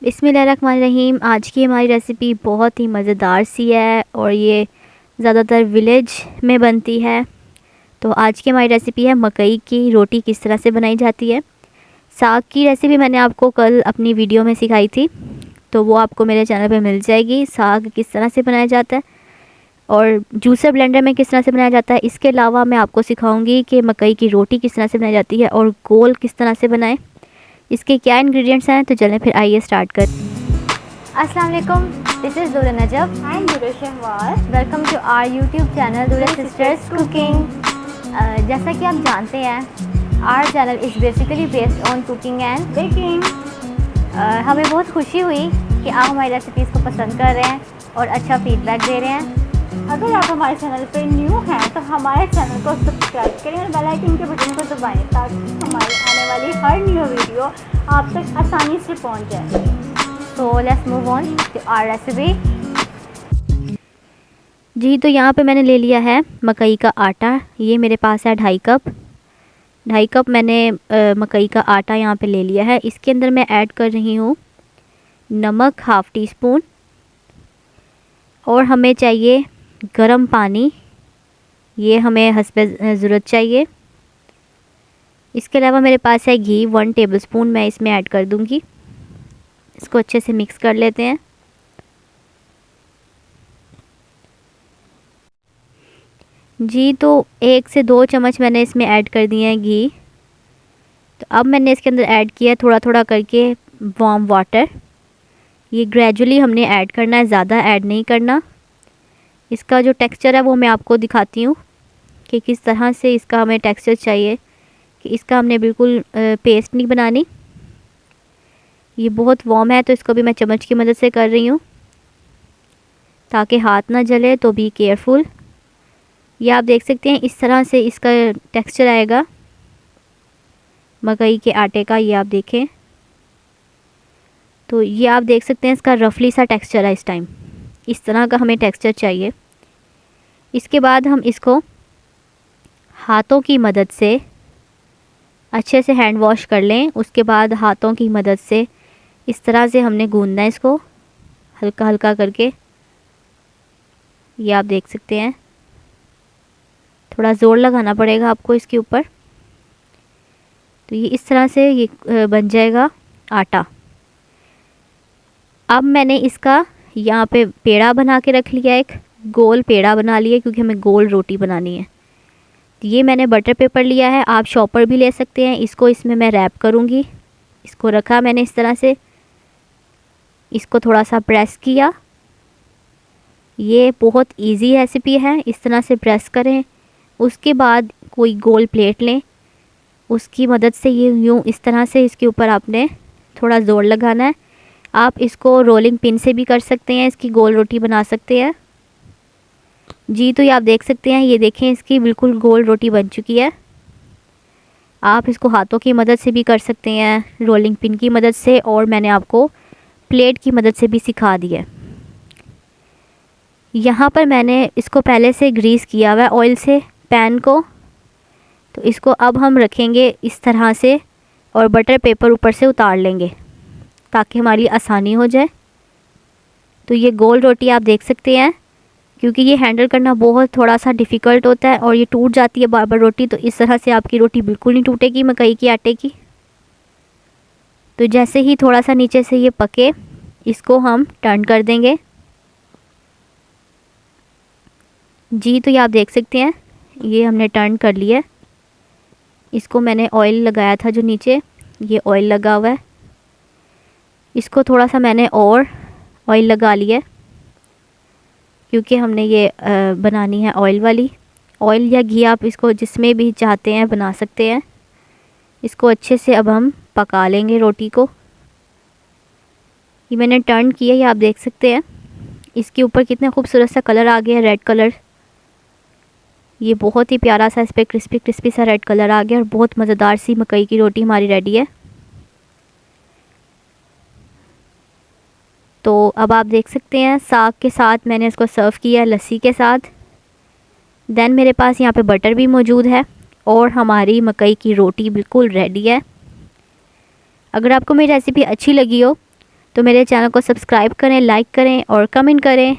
बिस्मिल्लाहिर्रहमानिर्रहीम। आज की हमारी रेसिपी बहुत ही मज़ेदार सी है और ये ज़्यादातर विलेज में बनती है। तो आज की हमारी रेसिपी है मकई की रोटी किस तरह से बनाई जाती है। साग की रेसिपी मैंने आपको कल अपनी वीडियो में सिखाई थी, तो वो आपको मेरे चैनल पे मिल जाएगी। साग किस तरह से बनाया जाता है और जूसर ब्लेंडर में किस तरह से बनाया जाता है। इसके अलावा मैं आपको सिखाऊंगी कि मकई की रोटी किस तरह से बनाई जाती है और गोल किस तरह से बनाएं, इसके क्या इंग्रेडिएंट्स हैं। तो चलें फिर आइए स्टार्ट कर। अस्सलाम वालेकुम, दिस इज़ दूरा Najab and Dura Shahwaz. Welcome to our YouTube channel Dura sisters cooking. जैसा कि आप जानते हैं, our channel is basically based on cooking and baking. हमें बहुत खुशी हुई कि आप हमारी रेसिपीज़ को पसंद कर रहे हैं और अच्छा फीडबैक दे रहे हैं। अगर आप हमारे चैनल पर न्यू हैं तो हमारे चैनल को सब्सक्राइब करें और बेल आइकन के बटन को दबाएं ताकि हमारी आने वाली हर न्यू वीडियो आप तक आसानी से पहुंच जाए। So let's move on to our recipe. जी, तो यहाँ पे मैंने ले लिया है मकई का आटा। ये मेरे पास है 2.5 कप मैंने मकई का आटा यहाँ पे ले लिया है। इसके अंदर मैं ऐड कर रही हूँ नमक 1/2 टीस्पून और हमें चाहिए गरम पानी, ये हमें हस्बे ज़रूरत चाहिए। इसके अलावा मेरे पास है घी 1 टेबलस्पून, मैं इसमें ऐड कर दूँगी। इसको अच्छे से मिक्स कर लेते हैं। जी, तो 1 से 2 चम्मच मैंने इसमें ऐड कर दिए हैं घी। तो अब मैंने इसके अंदर ऐड किया थोड़ा थोड़ा करके वार्म वाटर। ये ग्रेजुअली हमने ऐड करना है, ज़्यादा ऐड नहीं करना। इसका जो टेक्सचर है वो मैं आपको दिखाती हूँ कि किस तरह से इसका हमें टेक्सचर चाहिए, कि इसका हमने बिल्कुल पेस्ट नहीं बनानी। ये बहुत वार्म है तो इसको भी मैं चम्मच की मदद से कर रही हूँ ताकि हाथ ना जले, तो बी केयरफुल। ये आप देख सकते हैं इस तरह से इसका टेक्सचर आएगा मकई के आटे का। ये आप देखें तो ये आप देख सकते हैं इसका रफली सा टेक्सचर है। इस टाइम इस तरह का हमें टेक्सचर चाहिए। इसके बाद हम इसको हाथों की मदद से अच्छे से हैंड वॉश कर लें। उसके बाद हाथों की मदद से इस तरह से हमने गूंदना है इसको हल्का हल्का करके। ये आप देख सकते हैं थोड़ा ज़ोर लगाना पड़ेगा आपको इसके ऊपर। तो ये इस तरह से ये बन जाएगा आटा। अब मैंने इसका यहाँ पे पेड़ा बना के रख लिया, एक गोल पेड़ा बना लिया क्योंकि हमें गोल रोटी बनानी है। ये मैंने बटर पेपर लिया है, आप शॉपर भी ले सकते हैं। इसको इसमें मैं रैप करूँगी। इसको रखा मैंने इस तरह से, इसको थोड़ा सा प्रेस किया। ये बहुत इजी रेसिपी है, इस तरह से प्रेस करें। उसके बाद कोई गोल प्लेट लें, उसकी मदद से ये यूँ इस तरह से इसके ऊपर आपने थोड़ा ज़ोर लगाना है। आप इसको रोलिंग पिन से भी कर सकते हैं, इसकी गोल रोटी बना सकते हैं। जी, तो ये आप देख सकते हैं, ये देखें इसकी बिल्कुल गोल रोटी बन चुकी है। आप इसको हाथों की मदद से भी कर सकते हैं, रोलिंग पिन की मदद से, और मैंने आपको प्लेट की मदद से भी सिखा दी है। यहाँ पर मैंने इसको पहले से ग्रीस किया हुआ है ऑयल से पैन को। तो इसको अब हम रखेंगे इस तरह से और बटर पेपर ऊपर से उतार लेंगे ताकि हमारी आसानी हो जाए। तो ये गोल रोटी आप देख सकते हैं, क्योंकि ये हैंडल करना बहुत थोड़ा सा डिफ़िकल्ट होता है और ये टूट जाती है बार बार रोटी। तो इस तरह से आपकी रोटी बिल्कुल नहीं टूटेगी मकई के आटे की। तो जैसे ही थोड़ा सा नीचे से ये पके, इसको हम टर्न कर देंगे। जी, तो ये आप देख सकते हैं ये हमने टर्न कर लिया। इसको मैंने ऑयल लगाया था जो नीचे, ये ऑयल लगा हुआ है। इसको थोड़ा सा मैंने और ऑयल लगा लिया क्योंकि हमने ये बनानी है ऑयल वाली। ऑयल या घी आप इसको जिसमें भी चाहते हैं बना सकते हैं। इसको अच्छे से अब हम पका लेंगे रोटी को। ये मैंने टर्न किया, ये आप देख सकते हैं इसके ऊपर कितना खूबसूरत सा कलर आ गया, रेड कलर। ये बहुत ही प्यारा सा इस पर क्रिस्पी क्रिस्पी सा रेड कलर आ गया और बहुत मज़ेदार सी मकई की रोटी हमारी रेडी है। तो अब आप देख सकते हैं साग के साथ मैंने इसको सर्व किया लस्सी के साथ। देन मेरे पास यहाँ पे बटर भी मौजूद है और हमारी मकई की रोटी बिल्कुल रेडी है। अगर आपको मेरी रेसिपी अच्छी लगी हो तो मेरे चैनल को सब्सक्राइब करें, लाइक करें और कमेंट करें।